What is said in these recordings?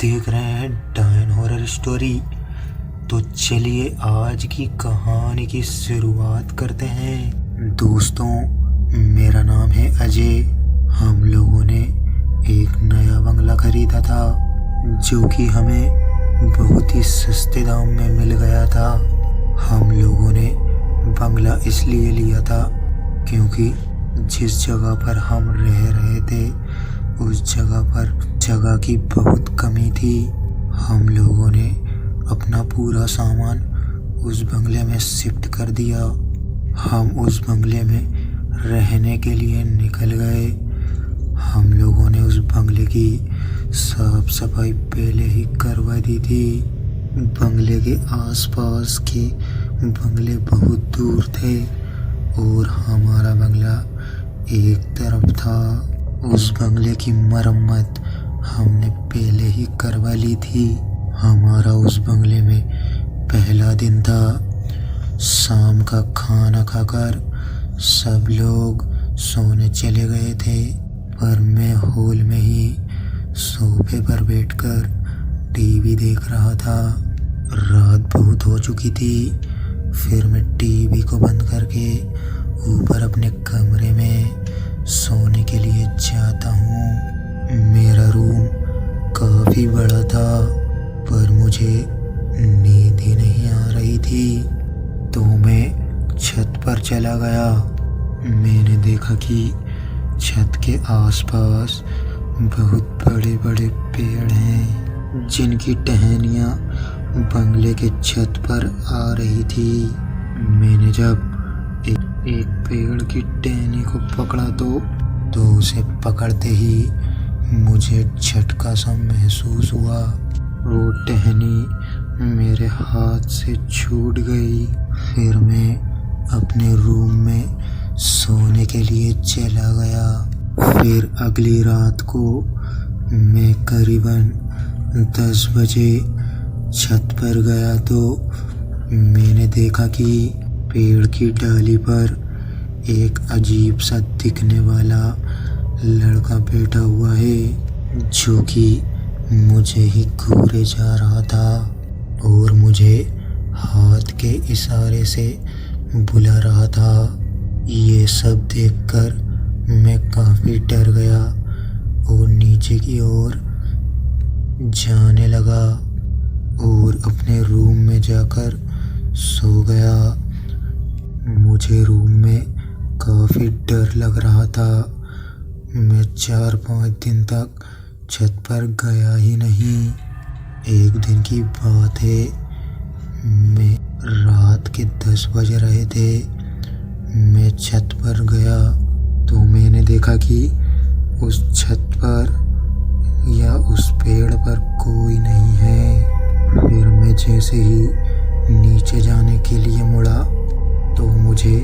देख रहे हैं डायन हॉरर स्टोरी। तो चलिए आज की कहानी की शुरुआत करते हैं। दोस्तों, मेरा नाम है अजय। हम लोगों ने एक नया बंगला खरीदा था जो कि हमें बहुत ही सस्ते दाम में मिल गया था। हम लोगों ने बंगला इसलिए लिया था क्योंकि जिस जगह पर हम रह रहे थे उस जगह पर जगह की बहुत कमी थी। हम लोगों ने अपना पूरा सामान उस बंगले में शिफ्ट कर दिया। हम उस बंगले में रहने के लिए निकल गए। हम लोगों ने उस बंगले की साफ सफाई पहले ही करवा दी थी। बंगले के आसपास के बंगले बहुत दूर थे और हमारा बंगला एक तरफ था। उस बंगले की मरम्मत हमने पहले ही करवा ली थी। हमारा उस बंगले में पहला दिन था। शाम का खाना खाकर सब लोग सोने चले गए थे, पर मैं हॉल में ही सोफे पर बैठकर टीवी देख रहा था। रात बहुत हो चुकी थी। फिर मैं टीवी को बंद करके ऊपर अपने कमरे में सोने के लिए जाता हूँ। मेरा रूम काफ़ी बड़ा था, पर मुझे नींद ही नहीं आ रही थी, तो मैं छत पर चला गया। मैंने देखा कि छत के आसपास बहुत बड़े बड़े पेड़ हैं जिनकी टहनियाँ बंगले के छत पर आ रही थी। मैंने जब एक पेड़ की टहनी को पकड़ा तो उसे पकड़ते ही मुझे झटका सा महसूस हुआ। वो टहनी मेरे हाथ से छूट गई। फिर मैं अपने रूम में सोने के लिए चला गया। फिर अगली रात को मैं करीबन 10 बजे छत पर गया तो मैंने देखा कि पेड़ की डाली पर एक अजीब सा दिखने वाला लड़का बैठा हुआ है जो कि मुझे ही घूरे जा रहा था और मुझे हाथ के इशारे से बुला रहा था। ये सब देखकर मैं काफ़ी डर गया और नीचे की ओर जाने लगा और अपने रूम में जाकर सो गया। मुझे रूम में काफ़ी डर लग रहा था। मैं 4-5 दिन तक छत पर गया ही नहीं। एक दिन की बात है, मैं रात के 10 बज रहे थे। मैं छत पर गया तो मैंने देखा कि उस छत पर या उस पेड़ पर कोई नहीं है। फिर मैं जैसे ही नीचे जाने के लिए मुड़ा तो मुझे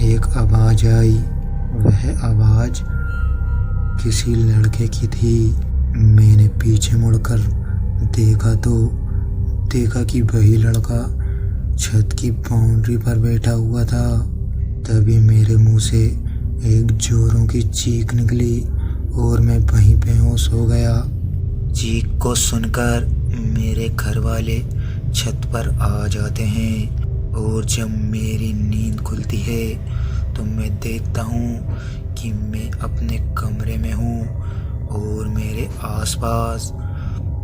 एक आवाज़ आई। वह आवाज़ किसी लड़के की थी। मैंने पीछे मुड़कर देखा कि वही लड़का छत की बाउंड्री पर बैठा हुआ था। तभी मेरे मुंह से एक जोरों की चीख निकली और मैं वहीं बेहोश हो गया। चीख को सुनकर मेरे घर वाले छत पर आ जाते हैं और जब मेरी नींद खुलती है तो मैं देखता हूँ कि मैं अपने कमरे में हूँ और मेरे आसपास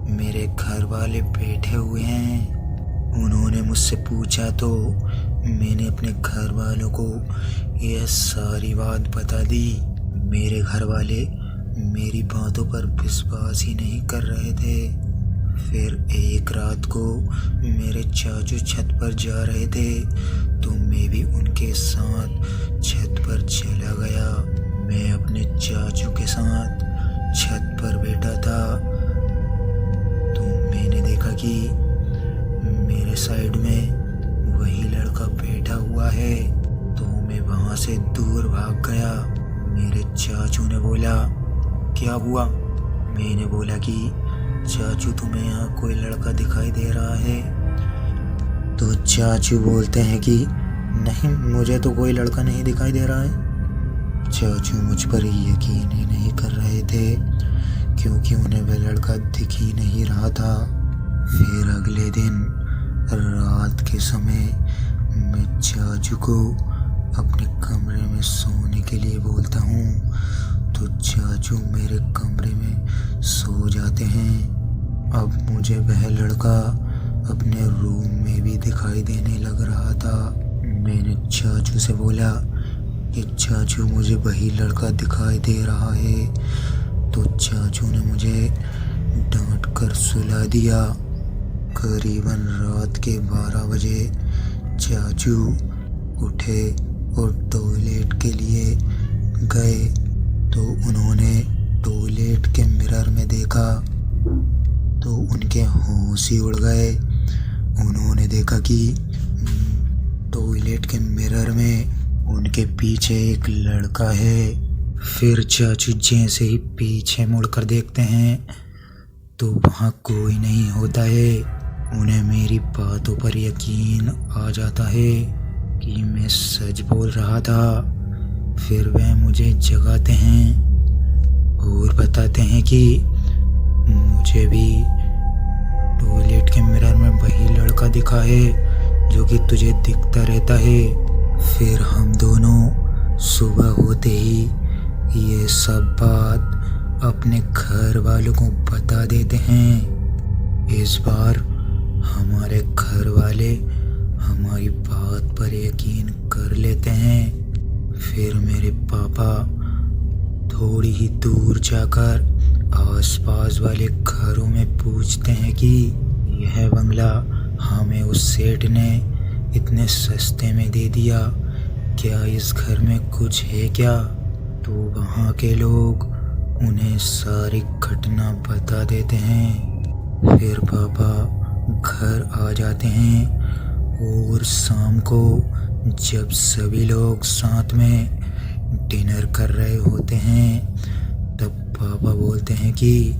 मेरे घर वाले बैठे हुए हैं। उन्होंने मुझसे पूछा तो मैंने अपने घर वालों को यह सारी बात बता दी। मेरे घर वाले मेरी बातों पर विश्वास ही नहीं कर रहे थे। फिर एक रात को मेरे चाचू छत पर जा रहे थे तो मैं भी उनके साथ छत पर चला गया। मैं अपने चाचू के साथ छत पर बैठा था तो मैंने देखा कि मेरे साइड में वही लड़का बैठा हुआ है, तो मैं वहाँ से दूर भाग गया। मेरे चाचू ने बोला, क्या हुआ? मैंने बोला कि चाचू, तुम्हें यहाँ कोई लड़का दिखाई दे रहा है? तो चाचू बोलते हैं कि नहीं, मुझे तो कोई लड़का नहीं दिखाई दे रहा है। चाचू मुझ पर यकीन ही नहीं कर रहे थे क्योंकि उन्हें वह लड़का दिख ही नहीं रहा था। फिर अगले दिन रात के समय मैं चाचू को अपने कमरे में सोने के लिए बोलता हूँ तो चाचू मेरे कमरे में सो जाते हैं। अब मुझे वह लड़का अपने रूम में भी दिखाई देने लग रहा था। मैंने चाचू से बोला कि चाचू मुझे वही लड़का दिखाई दे रहा है, तो चाचू ने मुझे डांट कर सुला दिया। करीबन रात के 12 बजे चाचू उठे और टॉयलेट के लिए गए तो उन्होंने टॉयलेट के मिरर में देखा तो उनके होश ही उड़ गए। उन्होंने देखा कि टॉयलेट के मिरर में उनके पीछे एक लड़का है। फिर चाचू जैसे ही पीछे मुड़कर देखते हैं तो वहाँ कोई नहीं होता है। उन्हें मेरी बातों पर यकीन आ जाता है कि मैं सच बोल रहा था। फिर वह मुझे जगाते हैं और बताते हैं कि मुझे भी टॉयलेट के मिरर में वही लड़का दिखा है जो कि तुझे दिखता रहता है। फिर हम दोनों सुबह होते ही ये सब बात अपने घर वालों को बता देते हैं। इस बार हमारे घर वाले हमारी बात पर यकीन कर लेते हैं। फिर मेरे पापा थोड़ी ही दूर जाकर आसपास वाले घरों में पूछते हैं कि यह बंगला हमें उस सेठ ने इतने सस्ते में दे दिया, क्या इस घर में कुछ है क्या? तो वहाँ के लोग उन्हें सारी घटना बता देते हैं। फिर पापा घर आ जाते हैं और शाम को जब सभी लोग साथ में डिनर कर रहे होते हैं तब पापा बोलते हैं कि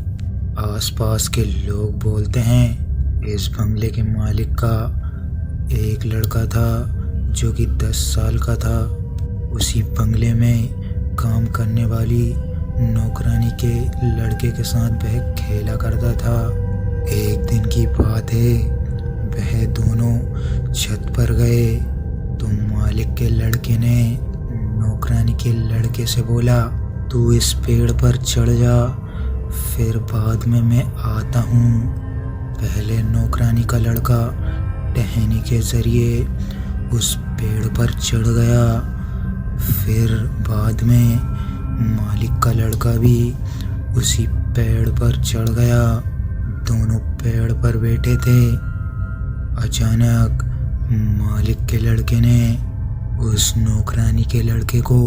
आसपास के लोग बोलते हैं इस बंगले के मालिक का एक लड़का था जो कि 10 साल का था। उसी बंगले में काम करने वाली नौकरानी के लड़के के साथ वह खेला करता था। एक दिन की बात है, वह दोनों छत पर गए तो मालिक के लड़के ने नौकरानी के लड़के से बोला, तू इस पेड़ पर चढ़ जा, फिर बाद में मैं आता हूँ। पहले नौकरानी का लड़का टहनी के जरिए उस पेड़ पर चढ़ गया। फिर बाद में मालिक का लड़का भी उसी पेड़ पर चढ़ गया। दोनों पेड़ पर बैठे थे। अचानक मालिक के लड़के ने उस नौकरानी के लड़के को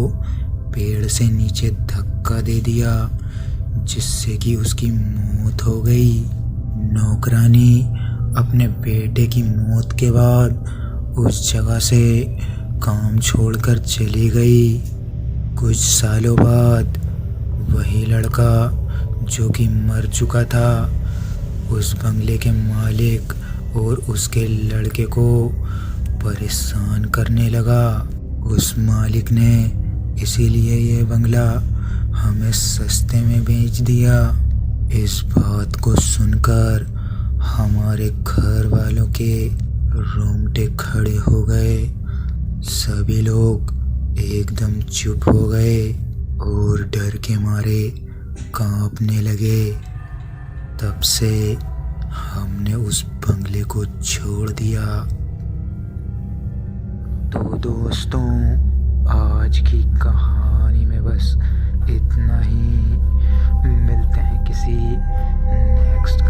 पेड़ से नीचे धक्का दे दिया जिससे कि उसकी मौत हो गई। नौकरानी अपने बेटे की मौत के बाद उस जगह से काम छोड़कर चली गई। कुछ सालों बाद वही लड़का जो कि मर चुका था उस बंगले के मालिक और उसके लड़के को परेशान करने लगा। उस मालिक ने इसीलिए ये बंगला हमें सस्ते में बेच दिया। इस बात को सुनकर हमारे घर वालों के रोंगटे खड़े हो गए। सभी लोग एकदम चुप हो गए और डर के मारे कांपने लगे। तब से हमने उस बंगले को छोड़ दिया। तो दोस्तों, आज की कहानी में बस इतना ही। मिलते हैं किसी नेक्स्ट